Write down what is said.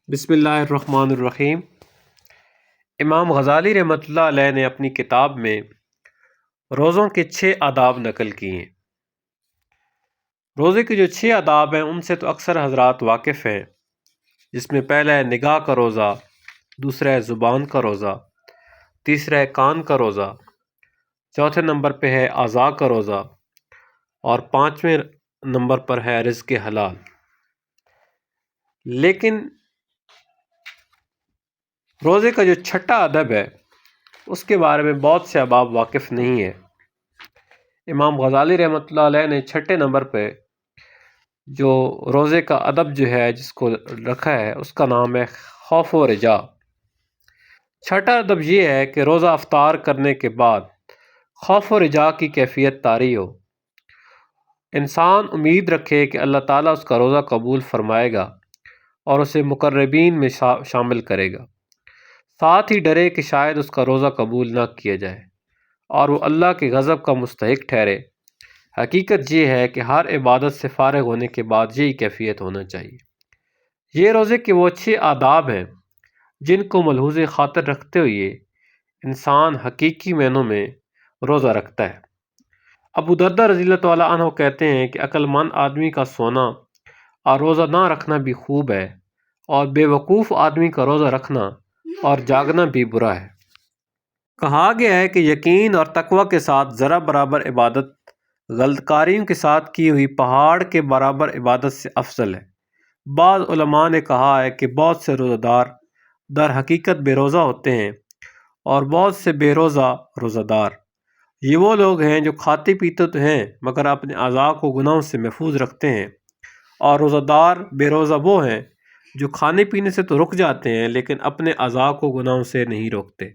بسم اللہ الرحمن الرحیم۔ امام غزالی رحمۃ اللہ علیہ نے اپنی کتاب میں روزوں کے 6 آداب نقل کیے ہیں۔ روزے کے جو 6 آداب ہیں ان سے تو اکثر حضرات واقف ہیں، جس میں پہلا ہے نگاہ کا روزہ، دوسرا ہے زبان کا روزہ، تیسرا ہے کان کا روزہ، چوتھے نمبر پہ ہے اعضاء کا روزہ، اور 5ویں نمبر پر ہے رزق حلال۔ لیکن روزے کا جو 6واں ادب ہے اس کے بارے میں بہت سے احباب واقف نہیں ہے۔ امام غزالی رحمۃ اللہ علیہ نے 6 نمبر پہ جو روزے کا ادب جو ہے جس کو رکھا ہے اس کا نام ہے خوف و رجا۔ 6واں ادب یہ ہے کہ روزہ افطار کرنے کے بعد خوف و رجا کی کیفیت طاری ہو، انسان امید رکھے کہ اللہ تعالیٰ اس کا روزہ قبول فرمائے گا اور اسے مقربین میں شامل کرے گا، ساتھ ہی ڈرے کہ شاید اس کا روزہ قبول نہ کیا جائے اور وہ اللہ کے غضب کا مستحق ٹھہرے۔ حقیقت یہ ہے کہ ہر عبادت سے فارغ ہونے کے بعد یہی کیفیت ہونا چاہیے۔ یہ روزے کے وہ 6 آداب ہیں جن کو ملحوظ خاطر رکھتے ہوئے انسان حقیقی معنوں میں روزہ رکھتا ہے۔ ابو درداء رضی اللہ تعالیٰ عنہ کہتے ہیں کہ عقل مند آدمی کا سونا اور روزہ نہ رکھنا بھی خوب ہے، اور بے وقوف آدمی کا روزہ رکھنا اور جاگنا بھی برا ہے۔ کہا گیا ہے کہ یقین اور تقوی کے ساتھ ذرہ برابر عبادت غلط کاریوں کے ساتھ کی ہوئی پہاڑ کے برابر عبادت سے افضل ہے۔ بعض علماء نے کہا ہے کہ بہت سے روزہ دار در حقیقت بے روزہ ہوتے ہیں اور بہت سے بے روزہ روزہ دار۔ یہ وہ لوگ ہیں جو کھاتے پیتے تو ہیں مگر اپنے اعضاء کو گناہوں سے محفوظ رکھتے ہیں، اور روزہ دار بے روزہ وہ ہیں جو کھانے پینے سے تو رک جاتے ہیں لیکن اپنے اعضاء کو گناہوں سے نہیں روکتے۔